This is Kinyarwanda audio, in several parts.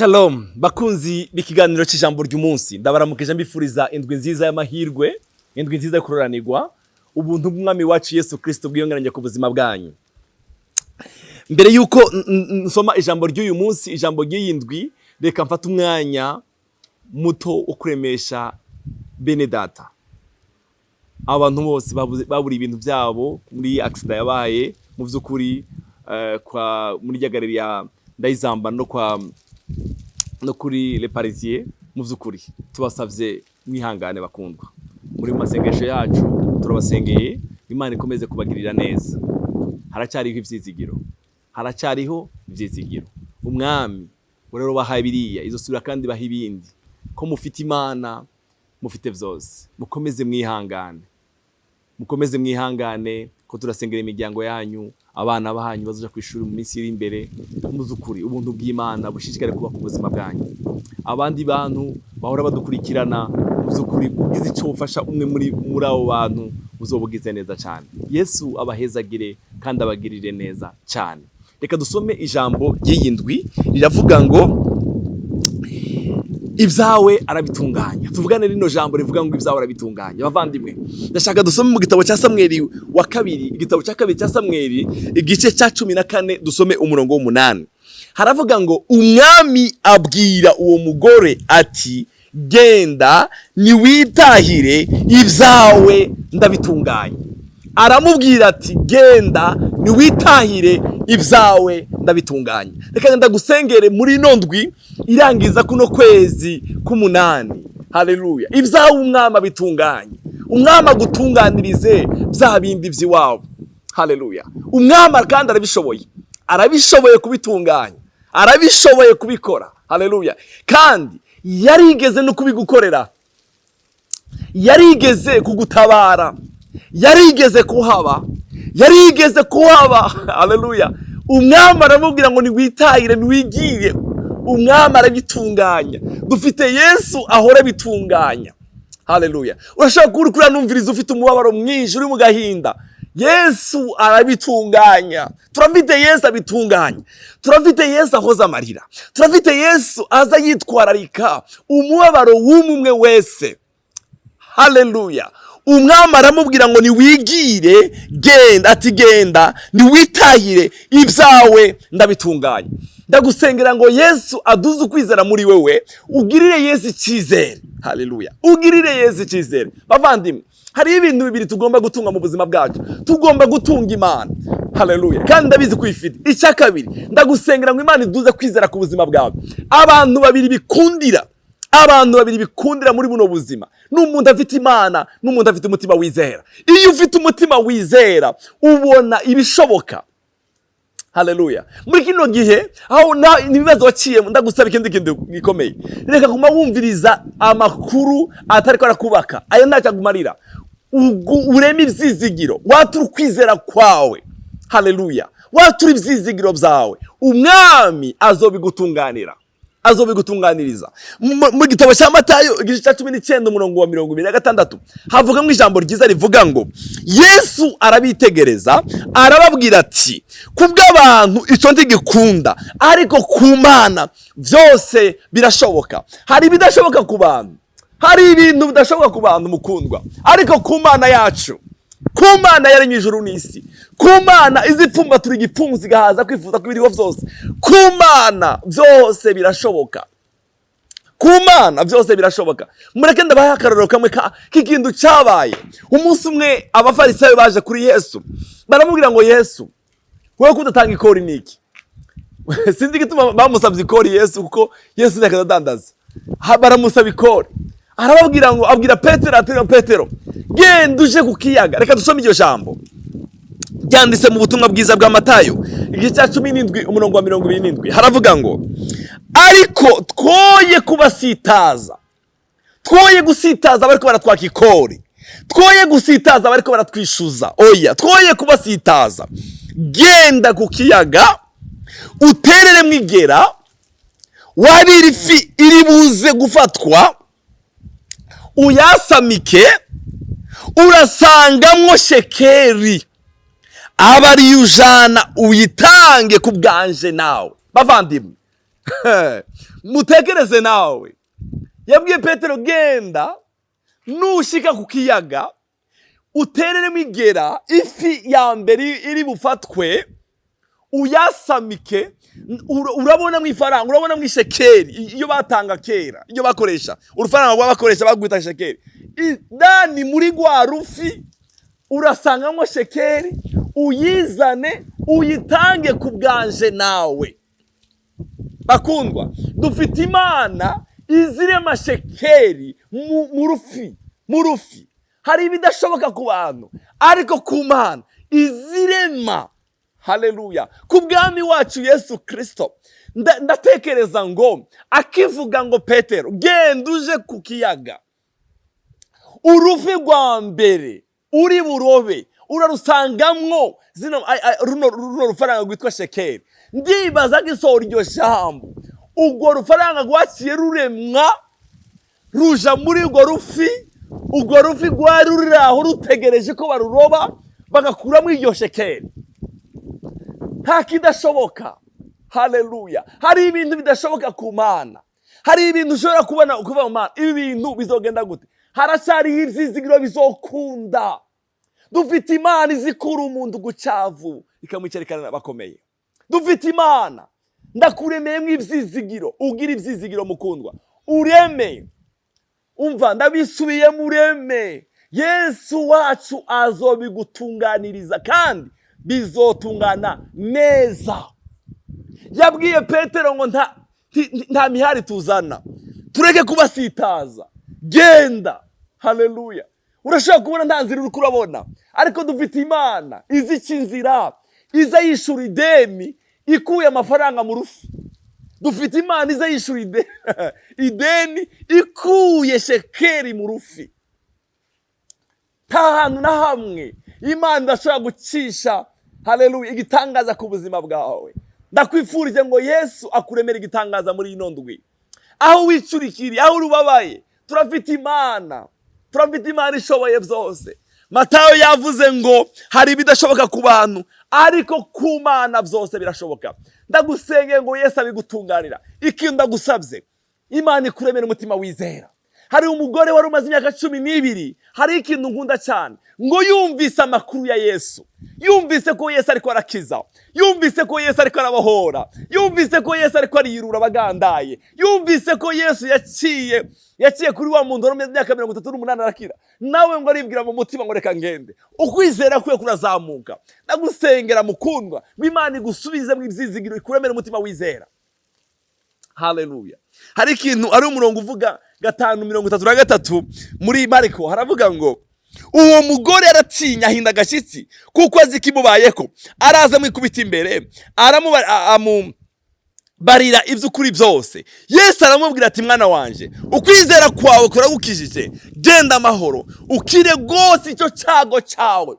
Shalom bakunzi b'ikiganiro cy'ijambo ry'umunsi, ndabaramukije mbifuriza indwi nziza y'amahirwe, indwi nziza yo kuroranirwa, ubuntu bw'umwami wacu Yesu Kristo bwiyongeranye ku buzima bwanyu. Mbere yuko nsoma ijambo ry'uyu munsi, ijambo ry'indwi, reka mfata umwanya muto wo kuremesha bene data. Abantu bose baburi ibintu byabo muri accident yabaye, mu by'ukuri muri Gallery ya Ndayizamba no kuri Le Parisien, mu by'ukuri tubasavye mwihangane bakundwa. Muri masengesho yacu turabasengeye, Imana ikomeze kubagirira neza. Haracyariho ivyizigiro. Umwami rero bahaye biriya izosubira kandi baha ibindi. Ko mufite Imana, mufite vyose. Mukomeze mwihangane ko turasengera imiryango yanyu, abana banyu bazoja kwishuri mu minsi iri imbere. Mu by'ukuri ubuntu bw'Imana bushishikare kuba ku buzima bwanyu. Abandi bantu bahora badukurikirana, mu by'ukuri ugize ico ufasha umwe muri abo bantu uzobugize neza cyane. Yesu abahezagire kandi abagirire neza cyane. Reka dusome ijambo ry'indwi, riravuga ngo ibyawe arabitunganya. Tuvugane rino jambo rivuga ngo ibyawe arabitunganya. Bavandimwe, ndashaka dusome mu gitabo cya Samweli wa kabiri, igitabo cya kabiri cya Samweli, igice cya 14, dusome umurongo w'8. Haravuga ngo umwami abwira uwo mugore ati, genda niwitahire, ibyawe ndabitunganya. Aramubwira ati, genda niwitahire, ibyawe ndabitunganya. Reka ndagusengere muri nondwi irangiza kuno kwezi k'8. Haleluya. Ibyawe umwami abitunganye. Umwami agutunganirize bya bindi by'iwawe. Haleluya. Umwami kandi arabishoboye kubitunganya, arabishoboye kubikora. Haleluya. Kandi yarigeze no kubigukorera, yarigeze kugutabara, yarigeze kuhaba. Haleluya. Umwami aramubwira ngo niwitahire, niwigire. Umwami arabitunganya. Dufite Yesu ahora bitunganya. Haleluya. Urashaka kuri numviriza ufite umubabaro mwinshi, uri mu gahinda, Yesu arabitunganya. Turafite Yesu abitunganya. Turafite Yesu ahoza amarira. Turafite Yesu aza yitwararika umubabaro w'umwe wese. Haleluya. Umwami aramubwira ngo niwigire, genda niwitahire, ibyawe ndabitunganya. Ndagusengera ngo Yesu aduze ukwizera muri wewe, ugirire Yesu icyizere. Haleluya. Ugirire Yesu icyizere. Bavandimwe, hari ibintu bibiri tugomba gutunga mu buzima bwacu. Tugomba gutunga Imana. Haleluya. Kandi ndabizi kwifite. Icya kabiri, ndagusengera ngo Imana iduze kwizera ku buzima bwawe. Abantu babiri bikundira muri buno buzima, n'umuntu afite Imana, n'umuntu afite umutima wizera. Iyo ufite umutima wizera, ubona ibishoboka. Haleluya. Muri kino gihe aho nibibazo waciyemo, ndagusaba ikindi gikomeye. Reka kuma wumviriza amakuru atariko arakubaka. Ayo ntacyagumarira. Ureme ivyizigiro, watura kwizera kwawe. Haleluya. Watura ivyizigiro byawe, umwami azobigutunganiriza. Mu gitabo cya Matayo igice cya 19 umurongo wa 26 havuga mu ijambo ryiza rivuga ngo Yesu arabitegereza, arababwira ati, kubw'abantu ico ntigikunda, ariko ku Mana byose birashoboka. Hari ibidashoboka ku bantu, hari ibintu bidashoboka ku bantu mukundwa, ariko ku Mana yacu, ku Mana yaremye ijuru n'isi, ku Mana izipfumba turi igipfunzi gahaza kwifuza kw'ibiriho vyose, ku Mana byose birashoboka. Ku Mana byose birashoboka. Mureke ndabaha akarorero kamwe k'ikintu cyabaye. Umunsi umwe abafarisayo baje kuri Yesu, baramubwira ngo Yesu, wowe kudatanga ikori niki? Sinzi gituma bamusabye ikori Yesu, kuko Yesu ntakadandaza. Baramusaba ikori. Arababwira ngo, abwira Petero, genda uje ku kiyaga. Reka dusome iryo jambo ryanditse mu butumwa bwiza bwa Matayo igice cya 17 umurongo wa 27. Haravuga ngo, ariko twoye gusitaza bariko baratwaka ikori, twoye gusitaza bariko baratwishuza. Oya, twoye kubasitaza. Genda ku kiyaga, uterere mwigera, wabira ifi iri buze gufatwa, uyasamike, urasangamwo shekeri, abari ujana uyitange ku bwanje nawe. Bavandimwe, mutekereze nawe, yabwiye Petero genda nushika ku kiyaga utereremo igera, ifi ya mbere iri bufatwe uyasamike, urabona mu ifaranga, urabona mu ishekeri iyo batanga kera, iyo bakoresha urufaranga rw'abakoresha bagwita shekeri, ndani muri rwa rufi urasangamo shekeri, uyizane uyitange ku bwanje nawe. Bakundwa, dufite Imana izirema shekeri mu rufi. Hari ibidashoboka ku bantu, ariko ku Mana izirema. Haleluya. Ku bwami wacu Yesu Kristo, ndatekereza ngo akivuga ngo Petero genda uje ku kiyaga, urufi rwa mbere uri burobe urarusangamwo runo rufaranga rwitwa shekeri. Ndibaza gisohora iryo jambo, urwo rufaranga rwaciye ruremwa ruja muri urwo rufi. Urwo rufi rwari ruri aho rutegereje ko baruroba bagakuramo iryo shekeri. Nta kidashoboka. Haleluya. Hari ibintu bidashoboka ku Mana, hari ibintu ushobora kubona kuva mu Mana. Ibi bintu bizogenda gute? Haracyariho ivyizigiro bizokunda. Dufite Imana izikura umuntu gucavu ikamwicarikana n'abakomeye. Dufite Imana, ndakuremeyemo ivyizigiro, ugira ivyizigiro mukundwa, ureme. Umva, ndabisubiye mureme. Yesu wacu azobigutunganiriza kandi bizotungana neza. Yabwiye Petero ngo nta mihari tuzana, tureke kubasitaza, genda. Haleluya. Urashaka kubona nta nzira uri kurabona, ariko dufite Imana izi inzira, iza yishura ideni ikuye amafaranga mu rufi. Dufite Imana iza yishura ideni ikuye shekeri mu rufi. Nta hantu na hamwe Imana idashobora gucisha, haleluya, igitangaza ku buzima bwawe. Ndakwifurije ngo Yesu akuremera igitangaza muri ino ndwi. Aho wicurikiriye, aho urubabaye, turafite Imana. Turafite Imana ishoboye byose. Matayo yavuze ngo hari ibidashoboka ku bantu, ariko ku Mana byose birashoboka. Ndagusengeye ngo Yesu abigutunganira. Ikintu ndagusabye, Imana ikuremera umutima wizera. Hari umugore wari umaze imyaka 12, hari ikintu nkunda cyane, ngo yumvise amakuru ya Yesu, yumvise ko Yesu ariko arakiza, yumvise ko Yesu ariko arabohora, yumvise ko Yesu ariko ariyirura abagandaye, yumvise ko Yesu yaciye kuri wa muntu wari umaze imyaka 38 arakira. Nawe ngo aribwira mu mutima ngo reka ngende. Ukwizera kwe kurazamuka. Ndagusengera mukundwa, Imana igusubize mu ivyizigiro, ikuremera umutima wizera. Haleluya. Hari ikintu ari umurongo uvuga 5:33 muri Mariko, haravuga ngo uwo mugore aratinya, ahinda agashitsi kuko azi kimubayeko, araza mwikubita imbere, barira ivy'ukuri byose. Yesu aramubwira ati mwana wanje, ukwizera kwawe kuragukijije, genda amahoro, ukire gose icyo cyago cyawe.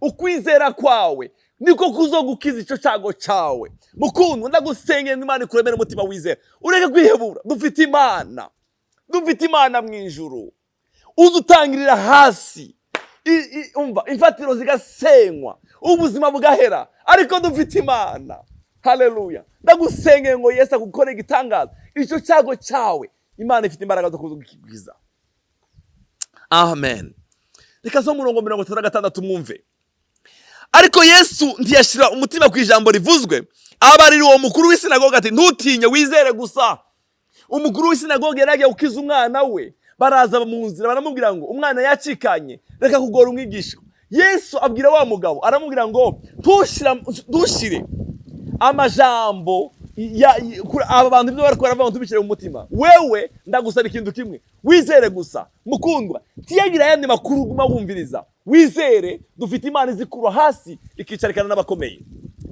Ukwizera kwawe niko kuzogukiza icyo cyago cyawe. Mukundwa, ndagusengera ngo Imana ikuremere umutima wizera, ureke kwihebura. Dufite Imana, dufite Imana mu ijuru. Uzutangirira hasi, umva, imfatiro zigasenywa, ubuzima bugahera, ariko dufite Imana. Haleluya. Ndagusengeye ngo Yesu agukore igitangaza, icyo cyago cyawe Imana ifite imbaraga zo kuzukiza. Amen. Reka zo murongo 36 mwumve. Ariko Yesu ntiyashira umutima ku ijambo rivuzwe, abarira uwo mukuru w'isinagoga ati ntutinye, wizere gusa. Umukuru w'isinagoga yaragiye ukiza umwana we, baraza mu nzira baramubwira ngo umwana yacikanye, reka kugora umwigisha. Yesu abwira wa mugabo, aramubwira ngo dushire amajambo aba bantu ibyo bariko baravuga tubicire mu mutima. Wewe ndagusaba ikintu kimwe, wizere gusa. Mukundwa, tiyagira yandi makuru guma wumviriza, wizere. Dufite Imana izikura hasi ikicarikana n'abakomeye.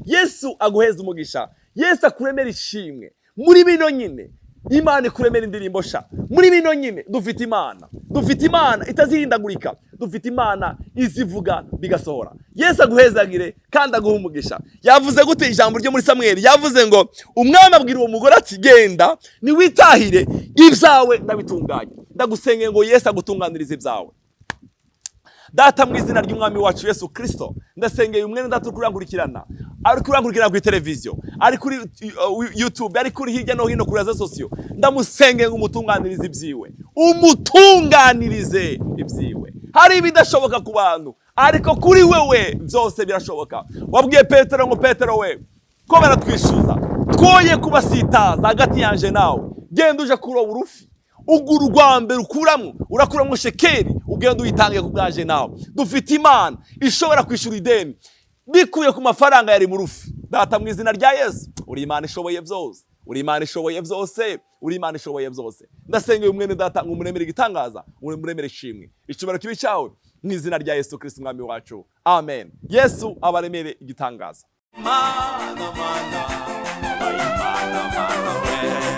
Yesu aguheza umugisha, Yesu akuremera ishimwe. Muri bino nyine Imana ikuremera indirimbo sha. Muri bino nyine dufite Imana itazihindagurika, dufite Imana izivuga bigasohora. Yesu aguhezagire kandi aguha umugisha. Yavuze gute ijambo ryo muri Samuel? Yavuze ngo umwami abwira uwo mugore ati genda niwitahire, ibyawe ndabitunganye. Ndagusengeye ngo Yesu agutunganirize ibyawe. Data, mu izina ry'umwami wacu Yesu Kristo, ndasengeye umwene data ukurangurikirana, ari kuri kurikirana kuri televiziyo, ari kuri YouTube, ari kuri hirya no hino kuri za sosiyo, ndamusenge ngo umutunganirize ibyiwe, umutunganirize ibyiwe. Hari ibidashoboka ku bantu, ariko kuri wewe byose birashoboka. Wabwiye Petero ngo Petero we, ko baratwishyuza twoye kubasitaza hagati yanje nawe, genda uje kuroba urufi, ugura urwa mbere urakuramo shekeri, ugenda uyitange ku bwanje nawe. Dufite Imana ishobora kwishyura ideni bikuye ku mafaranga yari mu rufi. Data, mu izina rya Yesu, uri Imana ishoboye byose, uri Imana ishoboye byose, uri Imana ishoboye byose. Ndasengeye umwene data ngo umuremere igitangaza, umuremere ishimwe, icyubahiro kibi cyawe mu izina rya Yesu Kristo umwami wacu, amen. Yesu abaremere igitangaza. Mana, mana, mana, mana,